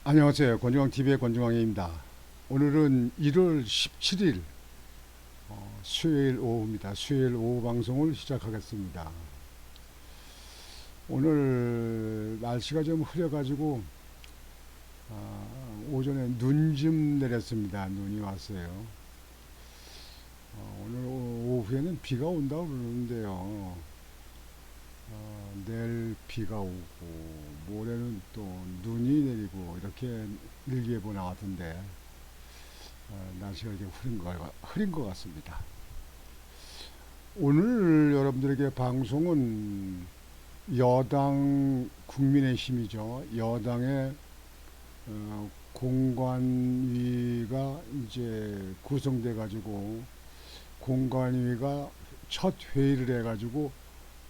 안녕하세요. 권중왕TV의 권중왕입니다. 오늘은 1월 17일 수요일 오후입니다. 수요일 오후 방송을 시작하겠습니다. 오늘 날씨가 좀 흐려가지고 오전에 눈 좀 내렸습니다. 눈이 왔어요. 오늘 오후에는 비가 온다고 그러는데요. 내일 비가 오고 모레는 또 눈이 내리고 이렇게 일기예보 나왔던데 날씨가 이렇게 흐린 것 같습니다. 오늘 여러분들에게 방송은 여당 국민의힘이죠. 여당의 공관위가 이제 구성돼 가지고 공관위가 첫 회의를 해가지고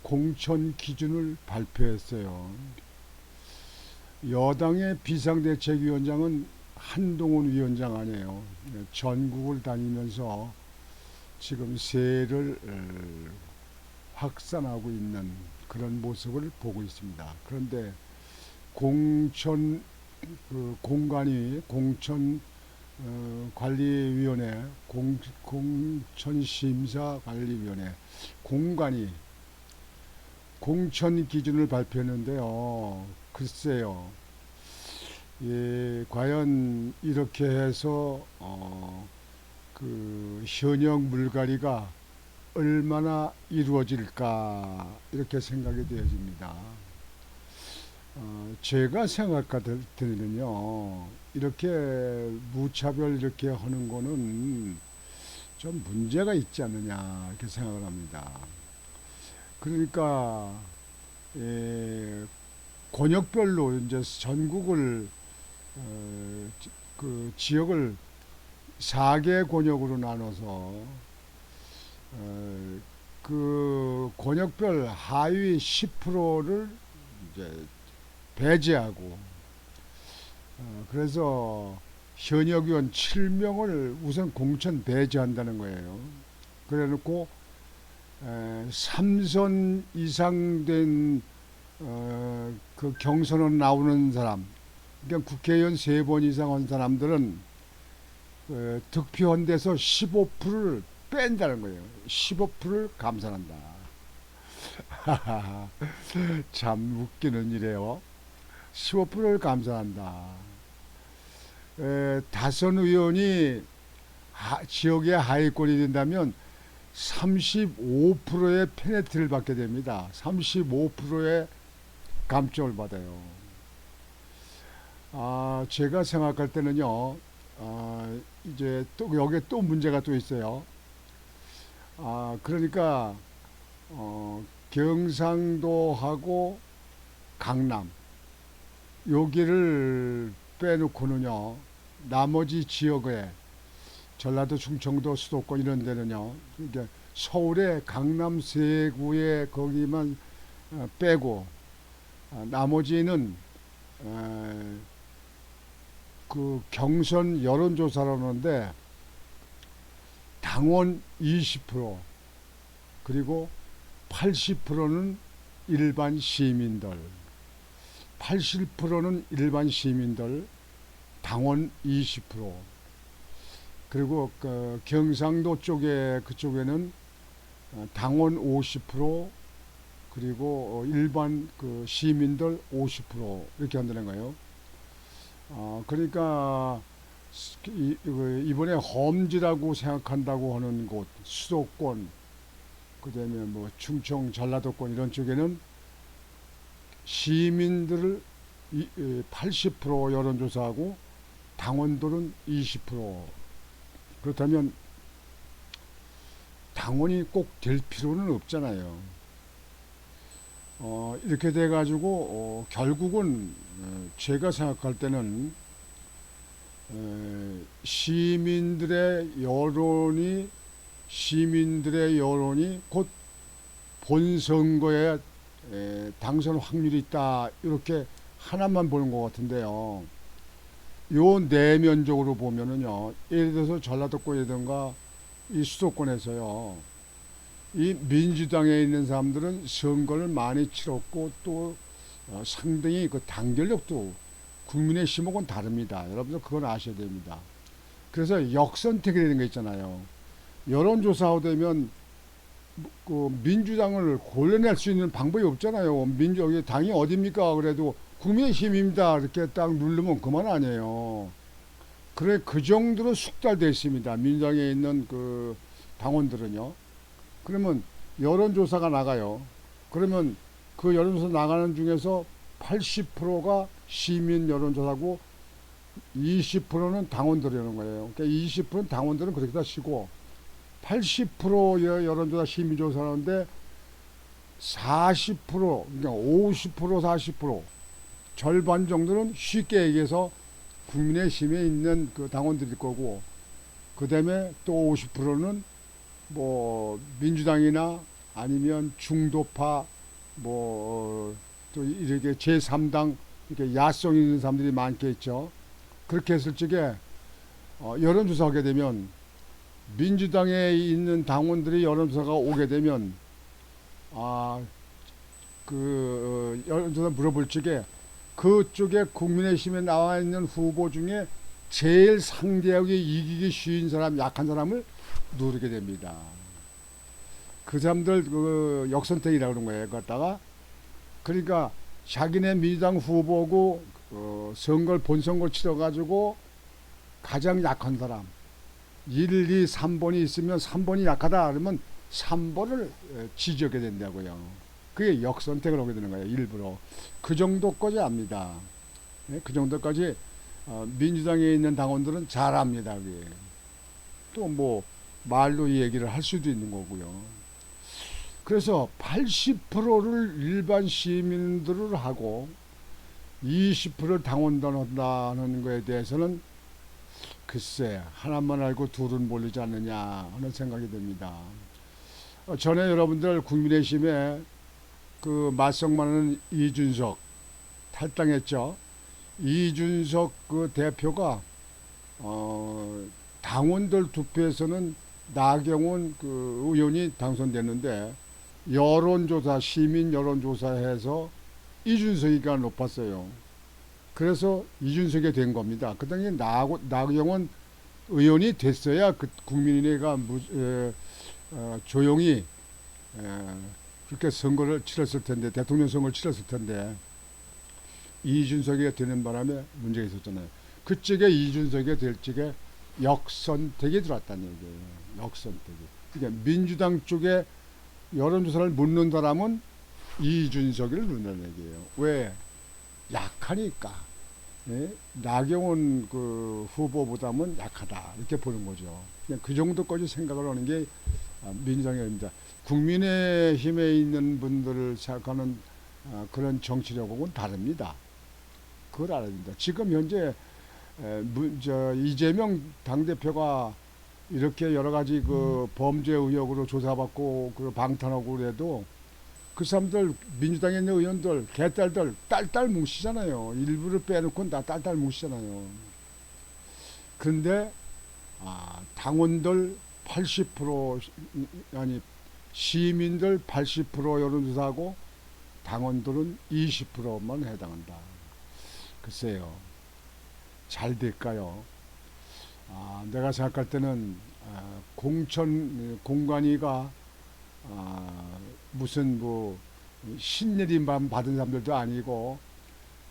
공천 기준을 발표했어요. 여당의 비상대책위원장은 한동훈 위원장 아니에요. 전국을 다니면서 지금 세를 확산하고 있는 그런 모습을 보고 있습니다. 그런데 공천 공관위 공천 관리위원회 공천심사관리위원회 공관위 공천 기준을 발표했는데요. 글쎄요. 예, 과연 이렇게 해서 그 현역 물갈이가 얼마나 이루어질까 이렇게 생각이 되어집니다. 제가 생각할 때는요, 이렇게 무차별 이렇게 하는 거는 좀 문제가 있지 않느냐 이렇게 생각을 합니다. 그러니까 권역별로 이제 전국을 그 지역을 4개 권역으로 나눠서 그 권역별 하위 10%를 이제 배제하고 그래서 현역의원 7명을 우선 공천 배제한다는 거예요. 그래놓고 3선 이상 된 그 경선을 나오는 사람, 그러니까 국회의원 3번 이상 한 사람들은 득표한 데서 15%를 뺀다는 거예요. 15%를 감산한다. 참 웃기는 일이에요. 15%를 감산한다. 다선 의원이 지역의 하위권이 된다면 35%의 페널티를 받게 됩니다. 35%의 감점을 받아요. 제가 생각할 때는요, 이제 또 여기에 또 문제가 또 있어요. 그러니까 경상도하고 강남 여기를 빼놓고는요, 나머지 지역에 전라도, 충청도, 수도권 이런 데는요, 이게 서울의 강남 세구에 거기만 빼고 나머지는 그 경선 여론조사라는데 당원 20% 그리고 80%는 일반 시민들, 80%는 일반 시민들, 당원 20%, 그리고 그 경상도 쪽에 그쪽에는 당원 50% 그리고 일반 그 시민들 50% 이렇게 한다는 거예요. 그러니까 이번에 험지라고 생각한다고 하는 곳 수도권 그다음에 뭐 충청 전라도권 이런 쪽에는 시민들을 80% 여론조사하고 당원들은 20%. 그렇다면 당원이 꼭 될 필요는 없잖아요. 이렇게 돼가지고 결국은 제가 생각할 때는 시민들의 여론이 곧 본선거에 당선 확률이 있다 이렇게 하나만 보는 것 같은데요. 요 내면적으로 보면은요, 예를 들어서 전라도권이든가 이 수도권에서요, 이 민주당에 있는 사람들은 선거를 많이 치렀고 또 상당히 그 단결력도 국민의힘하고는 다릅니다. 여러분들 그건 아셔야 됩니다. 그래서 역선택이 되는 거 있잖아요. 여론조사하고 되면 그 민주당을 골라낼 수 있는 방법이 없잖아요. 당이 어딥니까? 그래도 국민의힘입니다. 이렇게 딱 누르면 그만 아니에요. 그래, 그 정도로 숙달되어 있습니다. 민주당에 있는 그 당원들은요. 그러면 여론조사가 나가요. 그러면 그 여론조사 나가는 중에서 80%가 시민 여론조사고 20%는 당원들이라는 거예요. 그러니까 20%는 당원들은 그렇게 다 치고 80% 여론조사 시민조사하는데 40% 그러니까 50% 40% 절반 정도는 쉽게 얘기해서 국민의힘에 있는 그 당원들일 거고 그 다음에 또 50%는 뭐 민주당이나 아니면 중도파 뭐 또 이렇게 제3당 이렇게 야성 있는 사람들이 많겠죠. 그렇게 했을 적에 여론조사하게 되면 민주당에 있는 당원들이 여론조사가 오게 되면 여론조사 물어볼 적에 그쪽에 국민의힘에 나와 있는 후보 중에 제일 상대하기 이기기 쉬운 사람, 약한 사람을 누르게 됩니다. 그 사람들 그 역선택이라고 그런 거예요. 갖다가 그러니까 자기네 민주당 후보고 본선거를 치러가지고 가장 약한 사람 1, 2, 3번이 있으면 3번이 약하다 그러면 3번을 지지하게 된다고요. 그게 역선택을 하게 되는 거예요. 일부러. 그 정도까지 압니다. 그 정도까지 민주당에 있는 당원들은 잘 압니다. 또 뭐 말로 이 얘기를 할 수도 있는 거고요. 그래서 80%를 일반 시민들을 하고 20%를 당원들 한다는 거에 대해서는 글쎄 하나만 알고 둘은 모르지 않느냐 하는 생각이 듭니다. 전에 여러분들 국민의힘에 그 말썽많은 이준석 탈당했죠. 이준석 그 대표가 당원들 투표에서는 나경원 그 의원이 당선됐는데 여론조사 시민 여론조사해서 이준석이가 높았어요. 그래서 이준석이 된 겁니다. 그 당시에 나경원 의원이 됐어야 그 국민의가 조용히 그렇게 선거를 치렀을 텐데 대통령 선거를 치렀을 텐데 이준석이 되는 바람에 문제가 있었잖아요. 그쪽에 이준석이 될 적에 역선택이 들어왔다는 얘기예요. 역선택이. 그러니까 민주당 쪽에 여론조사를 묻는 사람은 이준석이를 묻는 얘기예요. 왜? 약하니까. 예? 나경원 그 후보보다는 약하다 이렇게 보는 거죠. 그냥 그 정도까지 생각을 하는 게 민주당입니다. 국민의힘에 있는 분들을 생각하는 그런 정치력하고는 다릅니다. 그걸 알아야 됩니다. 지금 현재 이재명 당대표가 이렇게 여러 가지 그 범죄 의혹으로 조사받고 그 방탄하고 그래도 그 사람들 민주당에 있는 의원들 개딸들 딸딸 뭉치잖아요. 일부를 빼놓고는 다 딸딸 뭉치잖아요. 그런데 당원들 80% 아니 시민들 80% 여론조사하고 당원들은 20%만 해당한다. 글쎄요. 잘 될까요? 내가 생각할 때는 공관위가 무슨 뭐 신내림만 받은 사람들도 아니고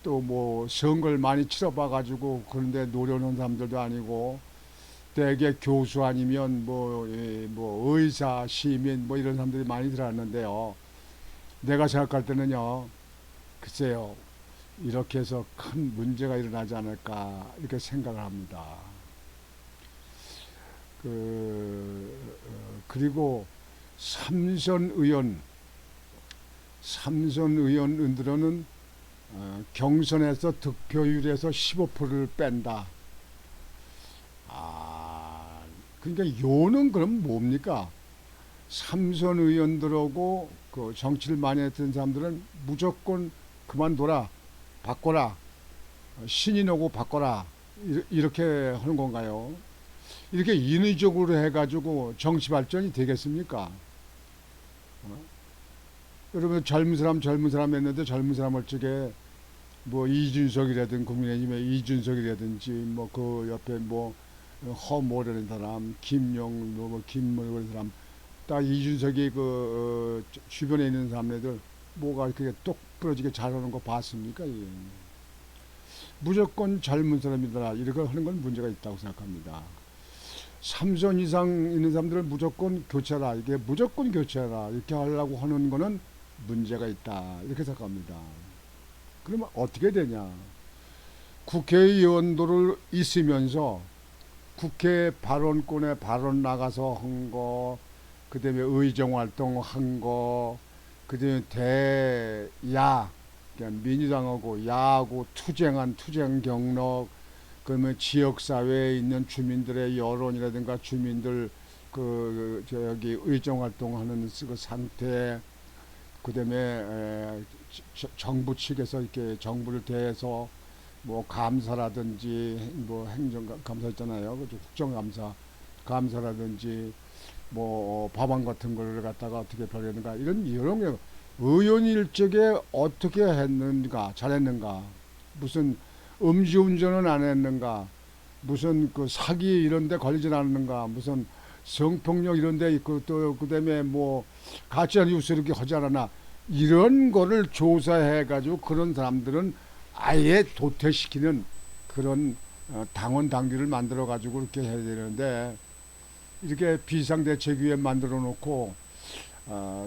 또 뭐 선거를 많이 치러봐 가지고 그런데 노려놓은 사람들도 아니고 대개 교수 아니면 뭐 의사, 시민 뭐 이런 사람들이 많이 들어왔는데요. 내가 생각할 때는요. 글쎄요. 이렇게 해서 큰 문제가 일어나지 않을까 이렇게 생각을 합니다. 그리고 삼선 의원들은 경선에서 득표율에서 15%를 뺀다. 그러니까 요는 그럼 뭡니까? 삼선 의원들하고 그 정치를 많이 했던 사람들은 무조건 그만둬라, 바꿔라, 신인 오고 바꿔라 이렇게 하는 건가요? 이렇게 인위적으로 해가지고 정치 발전이 되겠습니까? 여러분 젊은 사람 했는데 젊은 사람 할 적에 뭐 이준석이라든 국민의힘의 이준석이라든지 뭐 그 옆에 뭐 허모라는 사람, 김용 뭐 김모라는 사람, 딱 이준석이 그 주변에 있는 사람들 뭐가 이렇게 똑 부러지게 잘하는 거 봤습니까? 예. 무조건 젊은 사람이더라 이렇게 하는 건 문제가 있다고 생각합니다. 삼선 이상 있는 사람들은 무조건 교체하라, 이게 무조건 교체하라 이렇게 하려고 하는 거는 문제가 있다 이렇게 생각합니다. 그러면 어떻게 되냐? 국회의원들을 있으면서 국회 발언권에 발언 나가서 한 거, 그 다음에 의정활동 한 거, 그 다음에 대야, 그러니까 민주당하고 야하고 투쟁 경력, 그러면 지역사회에 있는 주민들의 여론이라든가 주민들 그 저기 의정활동하는 그 상태, 그 다음에 정부 측에서 이렇게 정부를 대해서 뭐 감사라든지 뭐 행정감사 있잖아요. 그죠? 국정감사, 감사라든지 뭐 법안 같은 걸 갖다가 어떻게 벌였는가 이런 여러 개 의원 일적에 어떻게 했는가 잘했는가, 무슨 음주운전은 안 했는가, 무슨 그 사기 이런데 걸리진 않는가, 무슨 성폭력 이런데 있고 또 그다음에 뭐 가짜 뉴스 이렇게 하지 않았나, 이런 거를 조사해 가지고 그런 사람들은 아예 도태시키는 그런 당원 당규를 만들어 가지고 이렇게 해야 되는데, 이렇게 비상대책위에 만들어 놓고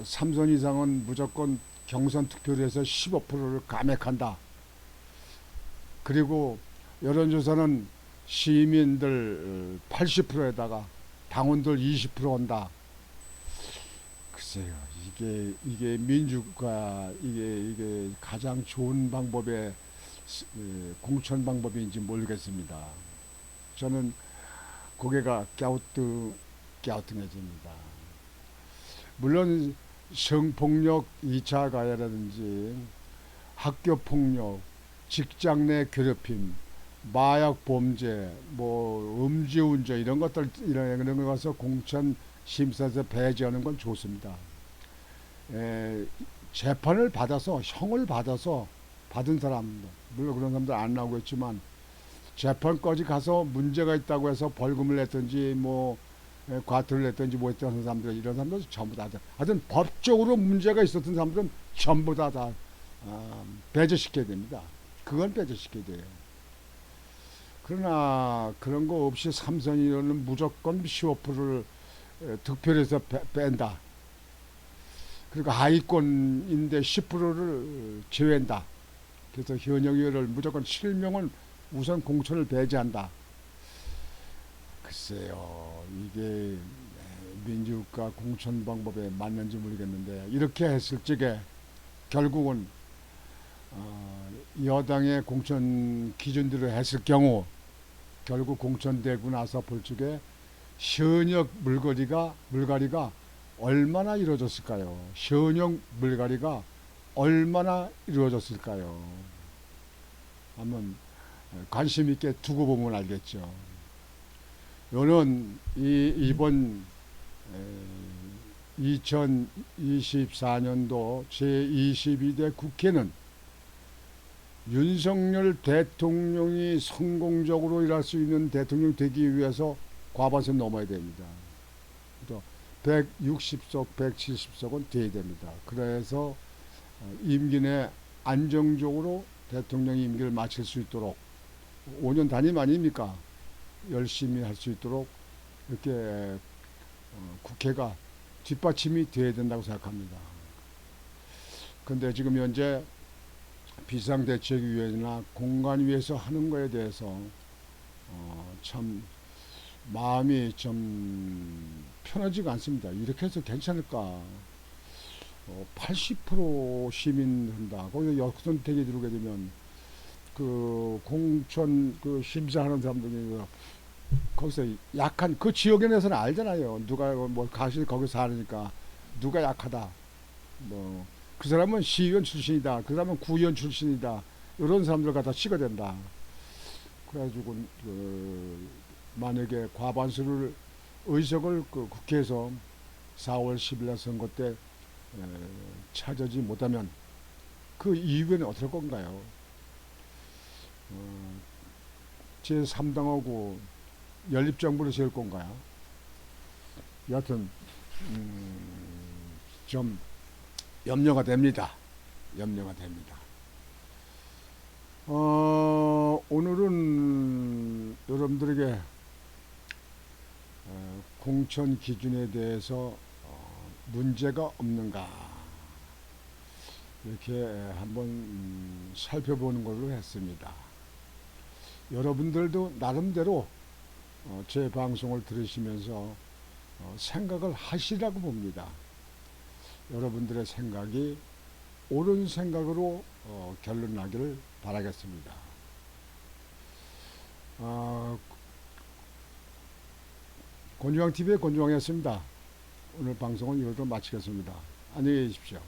삼선 이상은 무조건 경선 투표를 해서 15%를 감액한다. 그리고 여론조사는 시민들 80%에다가 당원들 20% 한다. 글쎄요, 이게 민주가 이게 가장 좋은 방법의 공천 방법인지 모르겠습니다. 저는 고개가 갸우뚱해집니다. 물론 성폭력 2차 가해라든지 학교폭력, 직장 내 괴롭힘, 마약 범죄, 뭐 음주운전 이런 것을 공천 심사에서 배제하는 건 좋습니다. 재판을 받아서 형을 받아서 받은 사람, 물론 그런 사람들 안 나오고 있지만 재판까지 가서 문제가 있다고 해서 벌금을 냈든지 뭐 과태료를 냈든지 뭐 했던 사람들, 이런 사람들 전부 다 하여튼 법적으로 문제가 있었던 사람들은 전부 다 배제시켜야 됩니다. 그건 배제시켜야 돼요. 그러나 그런 거 없이 삼선이로는 무조건 15%를 득표해서 뺀다. 그리고 하위권인데 10%를 제외한다. 그래서 현역 의원을 무조건 실명은 우선 공천을 배제한다. 글쎄요, 이게 민주국가 공천 방법에 맞는지 모르겠는데, 이렇게 했을 적에 결국은 여당의 공천 기준대로 했을 경우 결국 공천되고 나서 볼 적에 현역 물갈이가 얼마나 이루어졌을까요? 현역 물갈이가 얼마나 이루어졌을까요? 한번 관심 있게 두고 보면 알겠죠. 요는 이번 2024년도 제22대 국회는 윤석열 대통령이 성공적으로 일할 수 있는 대통령 되기 위해서 과반수 넘어야 됩니다. 160석, 170석은 돼야 됩니다. 그래서 임기 내 안정적으로 대통령이 임기를 마칠 수 있도록 5년 단임 아닙니까? 열심히 할 수 있도록 이렇게 국회가 뒷받침이 돼야 된다고 생각합니다. 그런데 지금 현재 비상대책위원회나 공관위에서 하는 거에 대해서 참 마음이 좀 편하지가 않습니다. 이렇게 해서 괜찮을까? 80% 시민 한다. 거기서 역선택이 들어오게 되면 그 공천 그 심사하는 사람들이 거기서 약한 그 지역에 대해서는 알잖아요. 누가 뭐 가시 거기 사니까 누가 약하다. 뭐 그 사람은 시의원 출신이다. 그 사람은 구의원 출신이다. 이런 사람들 갖다 찍어댄다. 그래가지고 그 만약에 과반수를 의석을 그 국회에서 4월 10일 선거 때 차지하지 못하면 그 이후에는 어떨 건가요? 제3당하고 연립정부를 세울 건가요? 여하튼 좀 염려가 됩니다. 염려가 됩니다. 오늘은 여러분들에게 공천 기준에 대해서 문제가 없는가 이렇게 한번 살펴보는 걸로 했습니다. 여러분들도 나름대로 제 방송을 들으시면서 생각을 하시라고 봅니다. 여러분들의 생각이 옳은 생각으로 결론 나기를 바라겠습니다. 권중왕TV의 권중왕이었습니다. 오늘 방송은 이것으로 마치겠습니다. 안녕히 계십시오.